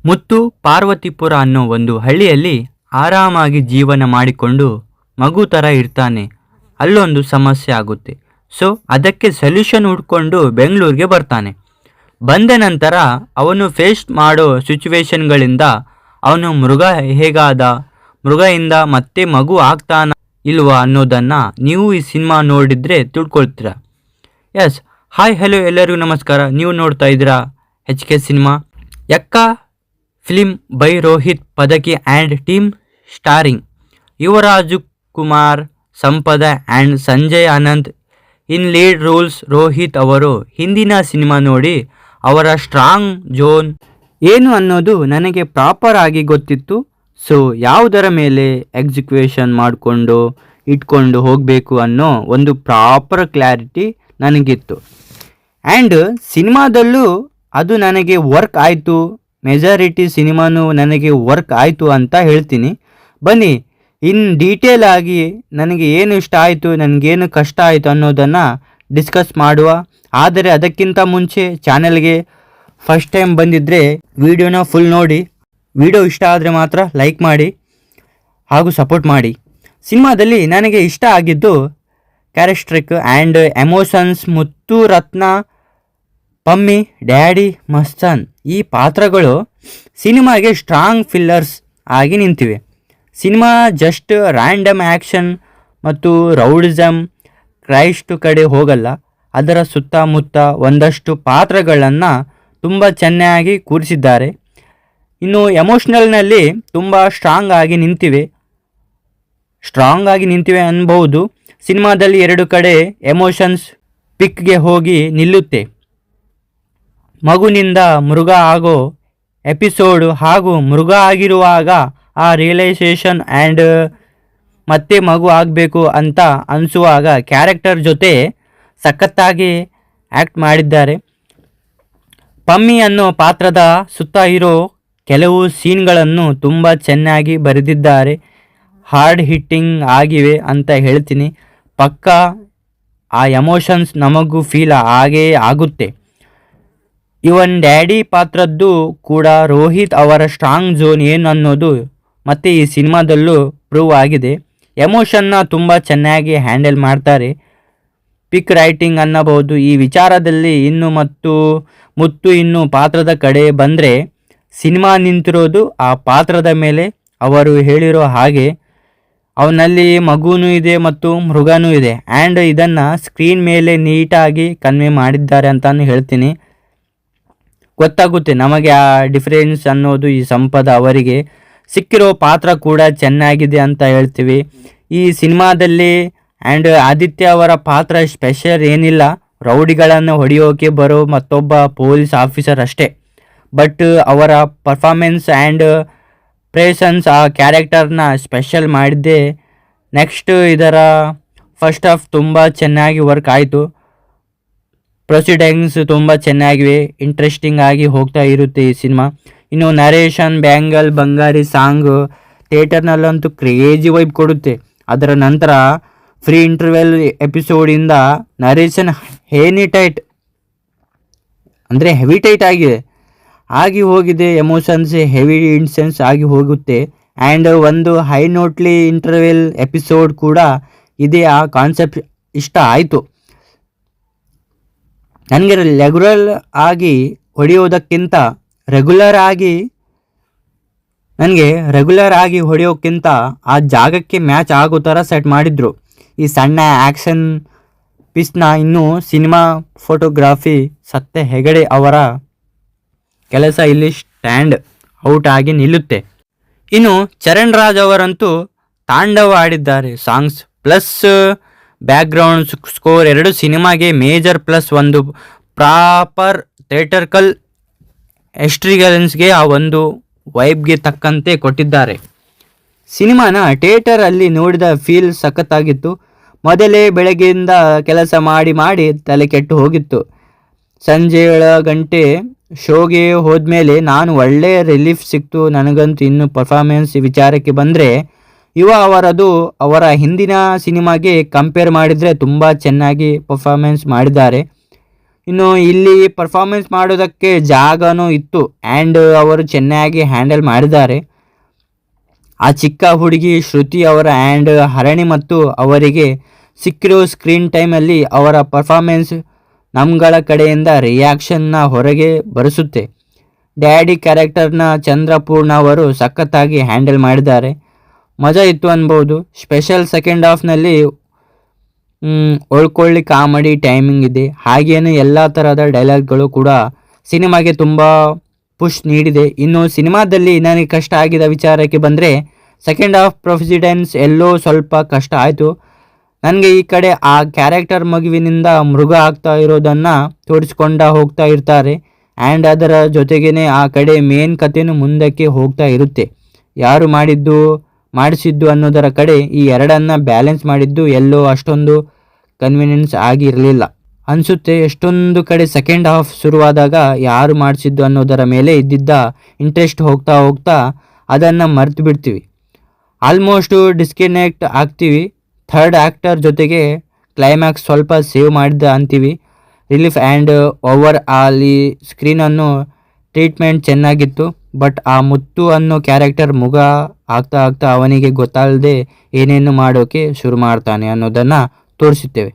ಮುತ್ತು ಪಾರ್ವತಿಪುರ ಅನ್ನೋ ಒಂದು ಹಳ್ಳಿಯಲ್ಲಿ ಆರಾಮಾಗಿ ಜೀವನ ಮಾಡಿಕೊಂಡು ಮಗು ಥರ ಇರ್ತಾನೆ. ಅಲ್ಲೊಂದು ಸಮಸ್ಯೆ ಆಗುತ್ತೆ. ಸೊ ಅದಕ್ಕೆ ಸೊಲ್ಯೂಷನ್ ಹುಡ್ಕೊಂಡು ಬೆಂಗಳೂರಿಗೆ ಬರ್ತಾನೆ. ಬಂದ ನಂತರ ಅವನು ಫೇಸ್ ಮಾಡೋ ಸಿಚುವೇಶನ್ಗಳಿಂದ ಅವನು ಮೃಗ ಹೇಗಾದ, ಮೃಗದಿಂದ ಮತ್ತೆ ಮಗು ಆಗ್ತಾನ ಇಲ್ವಾ ಅನ್ನೋದನ್ನು ನೀವು ಈ ಸಿನಿಮಾ ನೋಡಿದರೆ ತಿಳ್ಕೊಳ್ತೀರ. ಎಸ್, ಹಾಯ್ ಹಲೋ ಎಲ್ಲರಿಗೂ ನಮಸ್ಕಾರ. ನೀವು ನೋಡ್ತಾ ಇದ್ದೀರಾ HK ಸಿನಿಮಾ. ಯಕ್ಕ film by Rohit Padaki and team starring Yuvaraj Kumar, Sampada and Sanjay Anand in lead roles. Rohit ಅವರು ಹಿಂದಿನ ಸಿನಿಮಾ ನೋಡಿ ಅವರ ಸ್ಟ್ರಾಂಗ್ ಝೋನ್ ಏನು ಅನ್ನೋದು ನನಗೆ ಪ್ರಾಪರ್ ಆಗಿ ಗೊತ್ತಿತ್ತು. ಸೊ ಯಾವುದರ ಮೇಲೆ ಎಕ್ಸಿಕ್ಯೂಷನ್ ಮಾಡಿಕೊಂಡು ಇಟ್ಕೊಂಡು ಹೋಗಬೇಕು ಅನ್ನೋ ಒಂದು ಪ್ರಾಪರ್ ಕ್ಲಾರಿಟಿ ನನಗಿತ್ತು. ಆ್ಯಂಡ್ ಸಿನಿಮಾದಲ್ಲೂ ಅದು ನನಗೆ ವರ್ಕ್ ಆಯಿತು. ಮೆಜಾರಿಟಿ ಸಿನಿಮಾನು ನನಗೆ ವರ್ಕ್ ಆಯಿತು ಅಂತ ಹೇಳ್ತೀನಿ. ಬನ್ನಿ ಇನ್ ಡೀಟೇಲ್ ಆಗಿ ನನಗೆ ಏನು ಇಷ್ಟ ಆಯಿತು, ನನಗೇನು ಕಷ್ಟ ಆಯಿತು ಅನ್ನೋದನ್ನು ಡಿಸ್ಕಸ್ ಮಾಡುವ. ಆದರೆ ಅದಕ್ಕಿಂತ ಮುಂಚೆ ಚಾನಲ್ಗೆ ಫಸ್ಟ್ ಟೈಮ್ ಬಂದಿದ್ದರೆ ವಿಡಿಯೋನ ಫುಲ್ ನೋಡಿ. ವಿಡಿಯೋ ಇಷ್ಟ ಆದರೆ ಮಾತ್ರ ಲೈಕ್ ಮಾಡಿ ಹಾಗೂ ಸಪೋರ್ಟ್ ಮಾಡಿ. ಸಿನಿಮಾದಲ್ಲಿ ನನಗೆ ಇಷ್ಟ ಆಗಿದ್ದು ಕ್ಯಾರೆಕ್ಟ್ರಿಕ್ and emotions. Muttu, Ratna, Pammi, daddy, Mastan ಈ ಪಾತ್ರಗಳು ಸಿನಿಮಾಗೆ ಸ್ಟ್ರಾಂಗ್ ಫಿಲ್ಲರ್ಸ್ ಆಗಿ ನಿಂತಿವೆ. ಸಿನಿಮಾ ಜಸ್ಟ್ ರ್ಯಾಂಡಮ್ ಆ್ಯಕ್ಷನ್ ಮತ್ತು ರೌಡಿಸಮ್ ಕ್ರೈಸ್ಟ್ ಕಡೆ ಹೋಗಲ್ಲ. ಅದರ ಸುತ್ತಮುತ್ತ ಒಂದಷ್ಟು ಪಾತ್ರಗಳನ್ನು ತುಂಬ ಚೆನ್ನಾಗಿ ಕೂರಿಸಿದ್ದಾರೆ. ಇನ್ನು ಎಮೋಷ್ನಲ್ನಲ್ಲಿ ತುಂಬ ಸ್ಟ್ರಾಂಗ್ ಆಗಿ ನಿಂತಿವೆ ಅನ್ಬೋದು. ಸಿನಿಮಾದಲ್ಲಿ ಎರಡು ಕಡೆ ಎಮೋಷನ್ಸ್ ಪಿಕ್ಗೆ ಹೋಗಿ ನಿಲ್ಲುತ್ತೆ. ಮಗುವಿನಿಂದ ಮೃಗ ಆಗೋ ಎಪಿಸೋಡು ಹಾಗೂ ಮೃಗ ಆಗಿರುವಾಗ ಆ ರಿಯಲೈಸೇಷನ್ ಆ್ಯಂಡ್ ಮತ್ತೆ ಮಗು ಆಗಬೇಕು ಅಂತ ಅನಿಸುವಾಗ ಕ್ಯಾರೆಕ್ಟರ್ ಜೊತೆ ಸಖತ್ತಾಗಿ ಆ್ಯಕ್ಟ್ ಮಾಡಿದ್ದಾರೆ. ಪಮ್ಮಿ ಅನ್ನೋ ಪಾತ್ರದ ಸುತ್ತ ಇರೋ ಕೆಲವು ಸೀನ್ಗಳನ್ನು ತುಂಬ ಚೆನ್ನಾಗಿ ಬರೆದಿದ್ದಾರೆ. ಹಾರ್ಡ್ ಹಿಟ್ಟಿಂಗ್ ಆಗಿವೆ ಅಂತ ಹೇಳ್ತೀನಿ. ಪಕ್ಕಾ ಆ ಎಮೋಷನ್ಸ್ ನಮಗೂ ಫೀಲ್ ಆಗೇ ಆಗುತ್ತೆ. ಇವನ್ ಡ್ಯಾಡಿ ಪಾತ್ರದ್ದು ಕೂಡ ರೋಹಿತ್ ಅವರ ಸ್ಟ್ರಾಂಗ್ ಝೋನ್ ಏನು ಅನ್ನೋದು ಮತ್ತು ಈ ಸಿನಿಮಾದಲ್ಲೂ ಪ್ರೂವ್ ಆಗಿದೆ. ಎಮೋಷನ್ನ ತುಂಬ ಚೆನ್ನಾಗಿ ಹ್ಯಾಂಡಲ್ ಮಾಡ್ತಾರೆ. ಪಿಕ್ ರೈಟಿಂಗ್ ಅನ್ನಬಹುದು ಈ ವಿಚಾರದಲ್ಲಿ. ಮುತ್ತು ಇನ್ನು ಪಾತ್ರದ ಕಡೆ ಬಂದರೆ ಸಿನಿಮಾ ನಿಂತಿರೋದು ಆ ಪಾತ್ರದ ಮೇಲೆ. ಅವರು ಹೇಳಿರೋ ಹಾಗೆ ಅವನಲ್ಲಿ ಮಗುನೂ ಇದೆ ಮತ್ತು ಮೃಗನೂ ಇದೆ. ಆ್ಯಂಡ್ ಇದನ್ನು ಸ್ಕ್ರೀನ್ ಮೇಲೆ ನೀಟಾಗಿ ಕನ್ವೆ ಮಾಡಿದ್ದಾರೆ ಅಂತಲೂ ಹೇಳ್ತೀನಿ. ಗೊತ್ತಾಗುತ್ತೆ ನಮಗೆ ಆ ಡಿಫರೆನ್ಸ್ ಅನ್ನೋದು. ಈ ಸಂಪದ ಅವರಿಗೆ ಸಿಕ್ಕಿರೋ ಪಾತ್ರ ಕೂಡ ಚೆನ್ನಾಗಿದೆ ಅಂತ ಹೇಳ್ತೀವಿ ಈ ಸಿನಿಮಾದಲ್ಲಿ. ಆ್ಯಂಡ್ ಆದಿತ್ಯ ಅವರ ಪಾತ್ರ ಸ್ಪೆಷಲ್ ಏನಿಲ್ಲ, ರೌಡಿಗಳನ್ನು ಹೊಡೆಯೋಕೆ ಬರೋ ಮತ್ತೊಬ್ಬ ಪೊಲೀಸ್ ಆಫೀಸರ್ ಅಷ್ಟೇ. ಬಟ್ ಅವರ ಪರ್ಫಾರ್ಮೆನ್ಸ್ ಆ್ಯಂಡ್ ಪ್ರೆಸೆನ್ಸ್ ಆ ಕ್ಯಾರೆಕ್ಟರ್ನ ಸ್ಪೆಷಲ್ ಮಾಡಿದ್ದೆ. ನೆಕ್ಸ್ಟ್ ಇದರ ಫಸ್ಟ್ ಹಾಫ್ ತುಂಬ ಚೆನ್ನಾಗಿ ವರ್ಕ್ ಆಯಿತು. ಪ್ರೊಸೀಡಿಂಗ್ಸ್ ತುಂಬ ಚೆನ್ನಾಗಿವೆ, ಇಂಟ್ರೆಸ್ಟಿಂಗ್ ಆಗಿ ಹೋಗ್ತಾ ಇರುತ್ತೆ ಈ ಸಿನಿಮಾ. ಇನ್ನು ನರೇಷನ್, ಬ್ಯಾಂಗಲ್, ಬಂಗಾರಿ ಸಾಂಗು ಥಿಯೇಟರ್ನಲ್ಲಂತೂ ಕ್ರೇಜಿ ವೈಬ್ ಕೊಡುತ್ತೆ. ಅದರ ನಂತರ ಫ್ರೀ ಇಂಟರ್ವೆಲ್ ಎಪಿಸೋಡಿಂದ ನರೇಷನ್ ಹೆವಿ ಟೈಟ್ ಆಗಿ ಹೋಗಿದೆ. ಎಮೋಷನ್ಸ್ ಹೆವಿ ಇನ್ಸೆನ್ಸ್ ಆಗಿ ಹೋಗುತ್ತೆ. ಆ್ಯಂಡ್ ಒಂದು ಹೈ ನೋಟ್ಲಿ ಇಂಟರ್ವೆಲ್ ಎಪಿಸೋಡ್ ಕೂಡ ಇದೆ. ಆ ಕಾನ್ಸೆಪ್ಟ್ ಇಷ್ಟ ಆಯಿತು ನನಗೆ. ರೆಗ್ಯುಲರ್ ಆಗಿ ಹೊಡೆಯೋಕ್ಕಿಂತ ಆ ಜಾಗಕ್ಕೆ ಮ್ಯಾಚ್ ಆಗೋ ಥರ ಸೆಟ್ ಮಾಡಿದ್ರು ಈ ಸಣ್ಣ ಆ್ಯಕ್ಷನ್ ಪೀಸ್ನ. ಇನ್ನು ಸಿನಿಮಾ ಫೋಟೋಗ್ರಾಫಿ ಸತ್ಯ ಹೆಗಡೆ ಅವರ ಕೆಲಸ ಇಲ್ಲಿ ಸ್ಟ್ಯಾಂಡ್ ಔಟ್ ಆಗಿ ನಿಲ್ಲುತ್ತೆ. ಇನ್ನು ಚರಣ್ ರಾಜ್ ಅವರಂತೂ ತಾಂಡವ ಆಡಿದ್ದಾರೆ. ಸಾಂಗ್ಸ್ ಪ್ಲಸ್ ಬ್ಯಾಕ್ಗ್ರೌಂಡ್ ಸ್ಕೋರ್ ಎರಡು ಸಿನಿಮಾಗೆ ಮೇಜರ್ ಪ್ಲಸ್. ಒಂದು ಪ್ರಾಪರ್ ಥಿಯೇಟರ್ಕಲ್ ಎಕ್ಸ್ಪೀರಿಯನ್ಸ್ಗೆ ಆ ಒಂದು ವೈಬ್ಗೆ ತಕ್ಕಂತೆ ಕೊಟ್ಟಿದ್ದಾರೆ. ಸಿನಿಮಾನ ಥಿಯೇಟರಲ್ಲಿ ನೋಡಿದ ಫೀಲ್ ಸಖತ್ತಾಗಿತ್ತು. ಮೊದಲೇ ಬೆಳಗ್ಗೆಯಿಂದ ಕೆಲಸ ಮಾಡಿ ತಲೆ ಕೆಟ್ಟು ಹೋಗಿತ್ತು. ಸಂಜೆ 7 ಗಂಟೆ ಶೋಗೆ ಹೋದ್ಮೇಲೆ ನಾನು ಒಳ್ಳೆಯ ರಿಲೀಫ್ ಸಿಕ್ತು ನನಗಂತೂ. ಇನ್ನು ಪರ್ಫಾರ್ಮೆನ್ಸ್ ವಿಚಾರಕ್ಕೆ ಬಂದರೆ ಅವರ ಹಿಂದಿನ ಸಿನಿಮಾಗೆ ಕಂಪೇರ್ ಮಾಡಿದರೆ ತುಂಬ ಚೆನ್ನಾಗಿ ಪರ್ಫಾರ್ಮೆನ್ಸ್ ಮಾಡಿದ್ದಾರೆ. ಇನ್ನು ಇಲ್ಲಿ ಪರ್ಫಾರ್ಮೆನ್ಸ್ ಮಾಡೋದಕ್ಕೆ ಜಾಗನೂ ಇತ್ತು ಆ್ಯಂಡ್ ಅವರು ಚೆನ್ನಾಗಿ ಹ್ಯಾಂಡಲ್ ಮಾಡಿದ್ದಾರೆ. ಆ ಚಿಕ್ಕ ಹುಡುಗಿ ಶ್ರುತಿ ಅವರ ಆ್ಯಂಡ್ ಹರಣಿ ಮತ್ತು ಅವರಿಗೆ ಸಿಕ್ಕಿರೋ ಸ್ಕ್ರೀನ್ ಟೈಮಲ್ಲಿ ಅವರ ಪರ್ಫಾರ್ಮೆನ್ಸ್ ನಮ್ಗಳ ಕಡೆಯಿಂದ ರಿಯಾಕ್ಷನ್ನ ಹೊರಗೆ ಬರೆಸುತ್ತೆ. ಡ್ಯಾಡಿ ಕ್ಯಾರೆಕ್ಟರ್ನ ಚಂದ್ರಪೂರ್ಣ ಅವರು ಸಖತ್ತಾಗಿ ಹ್ಯಾಂಡಲ್ ಮಾಡಿದ್ದಾರೆ. ಮಜಾ ಇತ್ತು ಅನ್ಬೋದು. ಸ್ಪೆಷಲ್ ಸೆಕೆಂಡ್ ಹಾಫ್ನಲ್ಲಿ ಒಳ್ಕೊಳ್ಳಿ ಕಾಮಿಡಿ ಟೈಮಿಂಗ್ ಇದೆ. ಹಾಗೇನು ಎಲ್ಲ ಥರದ ಡೈಲಾಗ್ಗಳು ಕೂಡ ಸಿನಿಮಾಗೆ ತುಂಬ ಪುಷ್ ನೀಡಿದೆ. ಇನ್ನು ಸಿನಿಮಾದಲ್ಲಿ ನನಗೆ ಕಷ್ಟ ಆಗಿದ ವಿಚಾರಕ್ಕೆ ಬಂದರೆ ಸೆಕೆಂಡ್ ಹಾಫ್ ಪ್ರೊಸಿಡೆನ್ಸ್ ಎಲ್ಲೋ ಸ್ವಲ್ಪ ಕಷ್ಟ ಆಯಿತು ನನಗೆ. ಈ ಕಡೆ ಆ ಕ್ಯಾರೆಕ್ಟರ್ ಮಗುವಿನಿಂದ ಮೃಗ ಆಗ್ತಾ ಇರೋದನ್ನು ತೋರಿಸ್ಕೊಂಡ ಹೋಗ್ತಾ ಇರ್ತಾರೆ ಆ್ಯಂಡ್ ಅದರ ಜೊತೆಗೇ ಆ ಕಡೆ ಮೇನ್ ಕಥೆನೂ ಮುಂದಕ್ಕೆ ಹೋಗ್ತಾ ಇರುತ್ತೆ. ಯಾರು ಮಾಡಿಸಿದ್ದು ಅನ್ನೋದರ ಕಡೆ ಈ ಎರಡನ್ನು ಬ್ಯಾಲೆನ್ಸ್ ಮಾಡಿದ್ದು ಎಲ್ಲೋ ಅಷ್ಟೊಂದು ಕನ್ವಿನಿಯನ್ಸ್ ಆಗಿರಲಿಲ್ಲ ಅನಿಸುತ್ತೆ. ಎಷ್ಟೊಂದು ಕಡೆ ಸೆಕೆಂಡ್ ಹಾಫ್ ಶುರುವಾದಾಗ ಯಾರು ಮಾಡಿಸಿದ್ದು ಅನ್ನೋದರ ಮೇಲೆ ಇದ್ದಿದ್ದ ಇಂಟ್ರೆಸ್ಟ್ ಹೋಗ್ತಾ ಹೋಗ್ತಾ ಅದನ್ನು ಮರೆತು ಬಿಡ್ತೀವಿ. ಆಲ್ಮೋಸ್ಟು ಡಿಸ್ಕನೆಕ್ಟ್ ಆಗ್ತೀವಿ. ಥರ್ಡ್ ಆ್ಯಕ್ಟರ್ ಜೊತೆಗೆ ಕ್ಲೈಮ್ಯಾಕ್ಸ್ ಸ್ವಲ್ಪ ಸೇವ್ ಮಾಡಿದ ಅಂತೀವಿ. ರಿಲೀಫ್ ಆ್ಯಂಡ್ ಓವರ್ ಆಲ್ ಈ ಸ್ಕ್ರೀನನ್ನು ಟ್ರೀಟ್ಮೆಂಟ್ ಚೆನ್ನಾಗಿತ್ತು. ಬಟ್ ಆ ಮುತ್ತು ಅನ್ನೋ ಕ್ಯಾರೆಕ್ಟರ್ ಮುಗ ಆಗ್ತಾ ಆಗ್ತಾ ಅವನಿಗೆ ಗೊತ್ತಾಗದೆ ಏನೇನು ಮಾಡೋಕ್ಕೆ ಶುರು ಮಾಡ್ತಾನೆ ಅನ್ನೋದನ್ನು ತೋರಿಸುತ್ತೇವೆ.